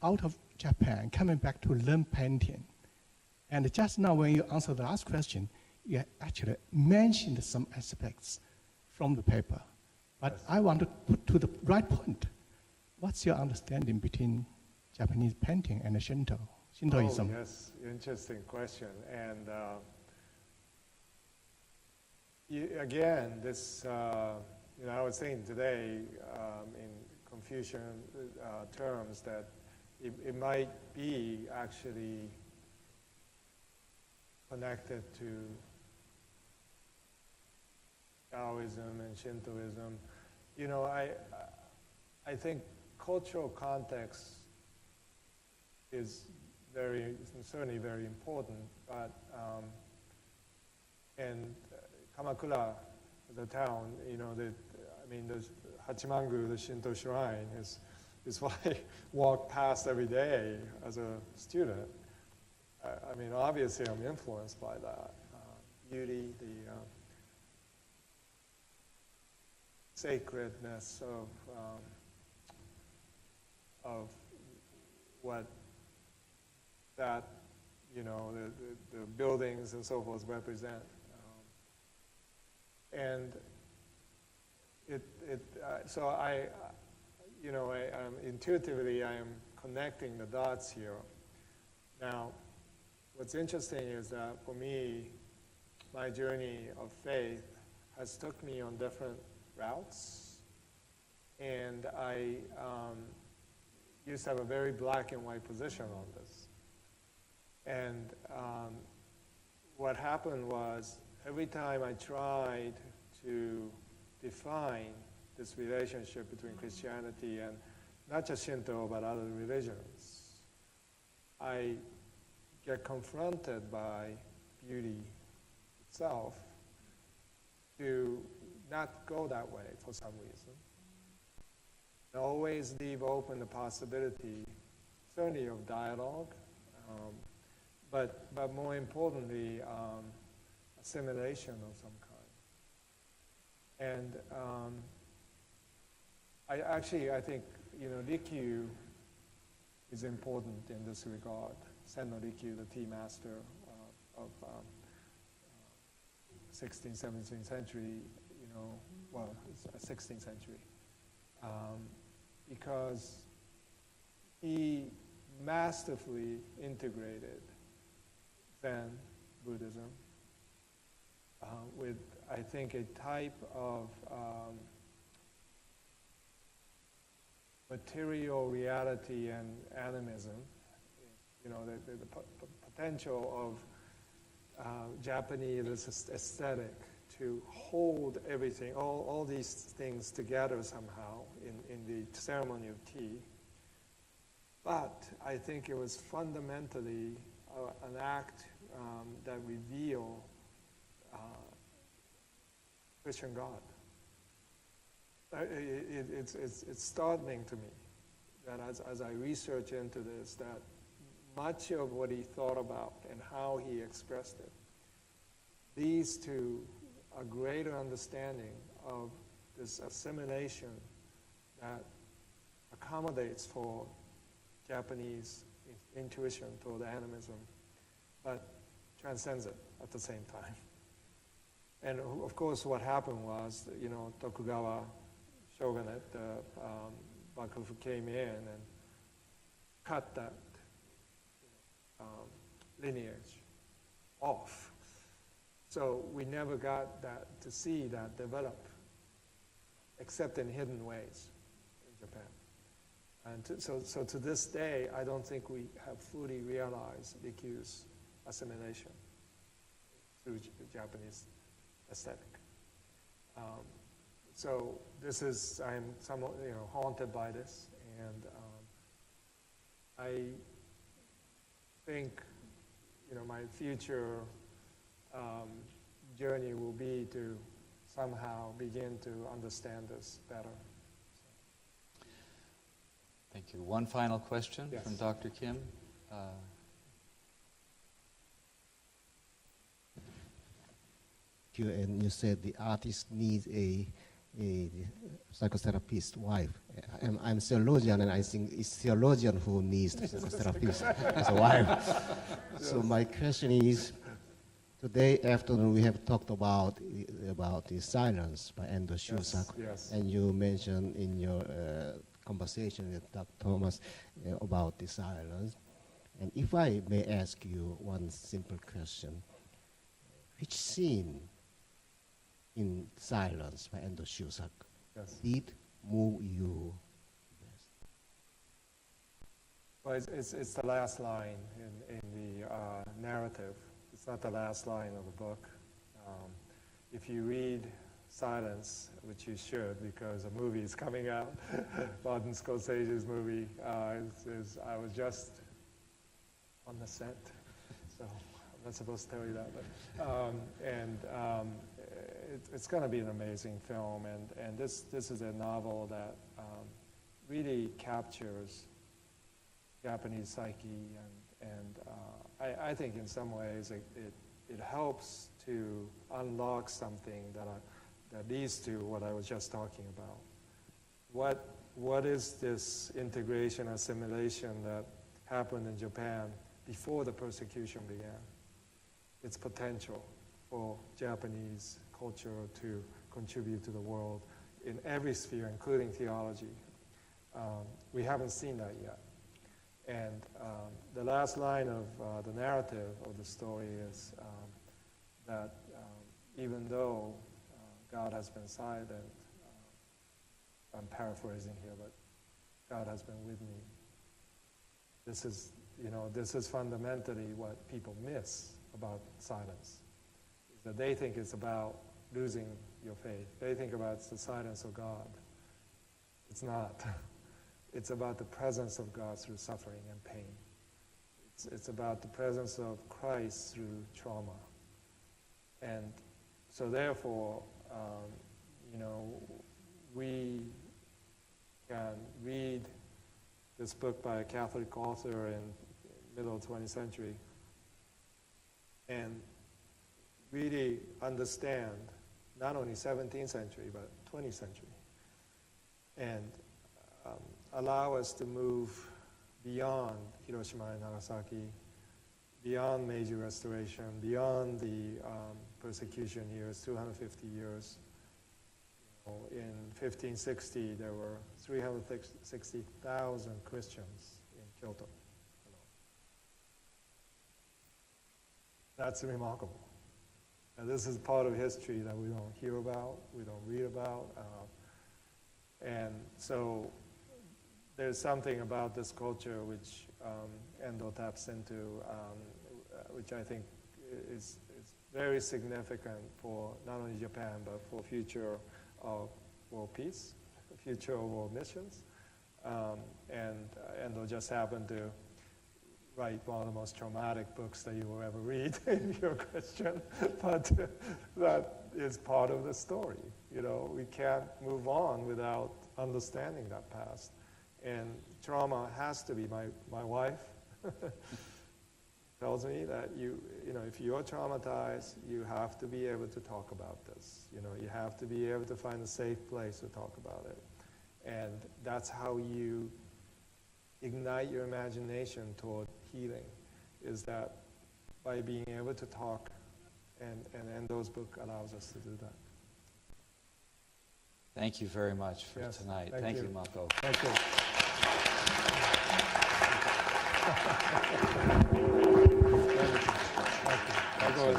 out of Japan, coming back to learn painting. And just now when you answered the last question, you actually mentioned some aspects from the paper. But I want to put to the right point. What's your understanding between Japanese painting and Shinto? Shintoism? Oh, yes, interesting question. And again, this, I was saying today in Confucian terms that it might be actually connected to Taoism and Shintoism. I think cultural context is certainly very important, but and Kamakura, the town, there's Hachimangu, the Shinto shrine, is what I walk past every day as a student. Obviously I'm influenced by that beauty, the sacredness of what that, the buildings and so forth represent. So intuitively I am connecting the dots here. Now, what's interesting is that for me, my journey of faith has took me on different routes, and I used to have a very black and white position on this. And what happened was, every time I tried to define this relationship between Christianity and not just Shinto, but other religions, I get confronted by beauty itself to not go that way for some reason. I always leave open the possibility, certainly of dialogue, but more importantly, assimilation of some kind. And I think, Rikyu is important in this regard. Senno Rikyu, the tea master of 16th, 17th century, 16th century, because he masterfully integrated Zen Buddhism with, I think, a type of material reality and animism, the potential of Japanese aesthetic to hold everything, all these things together somehow in the ceremony of tea. But I think it was fundamentally an act that revealed Christian God. It's startling to me that as I research into this, that much of what he thought about and how he expressed it leads to a greater understanding of this assimilation that accommodates for Japanese intuition toward animism, but transcends it at the same time. And of course, what happened was, Tokugawa shogunate, Bakufu came in and cut that lineage off. So we never got to see that develop, except in hidden ways in Japan. And so to this day, I don't think we have fully realized Rikyu's assimilation through Japanese aesthetic. So this is, I'm somewhat, haunted by this, and I think, my future journey will be to somehow begin to understand this better. Thank you. One final question Yes. from Dr. Kim. And you said the artist needs a psychotherapist wife. I'm theologian, and I think it's theologian who needs the psychotherapist as a wife. So my question is, today afternoon we have talked about the silence by Endo Shusaku, yes. and you mentioned in your conversation with Dr. Thomas about the silence. And if I may ask you one simple question, which scene in Silence by Endo Shusak did move you best? Well, it's the last line in the narrative. It's not the last line of the book. If you read Silence, which you should because a movie is coming out, Martin Scorsese's movie, I was just on the set, so I'm not supposed to tell you that, but it's going to be an amazing film, and this is a novel that really captures Japanese psyche, and I think in some ways it helps to unlock something that leads to what I was just talking about. What is this integration, assimilation that happened in Japan before the persecution began? Its potential for Japanese culture to contribute to the world in every sphere, including theology. We haven't seen that yet. And the last line of the narrative of the story is that even though God has been silent, I'm paraphrasing here, but God has been with me. This is fundamentally what people miss about silence, is that they think it's about losing your faith. They think about the silence of God. It's not. It's about the presence of God through suffering and pain. It's about the presence of Christ through trauma. And so therefore, we can read this book by a Catholic author in the middle of the 20th century and really understand not only 17th century, but 20th century, and allow us to move beyond Hiroshima and Nagasaki, beyond Meiji Restoration, beyond the persecution years, 250 years. In 1560, there were 360,000 Christians in Kyoto. That's remarkable. And this is part of history that we don't hear about, we don't read about. And so there's something about this culture which Endo taps into, which I think is very significant for not only Japan, but for future of world peace, future of world missions. And Endo just happened to write one of the most traumatic books that you will ever read if you're a Christian, but that is part of the story. We can't move on without understanding that past. And trauma has to be, my wife tells me that if you're traumatized, you have to be able to talk about this. You have to be able to find a safe place to talk about it. And that's how you ignite your imagination toward healing, is that by being able to talk, and Endo's book allows us to do that. Thank you very much for tonight. Thank you, Mako. Thank you. Thank you.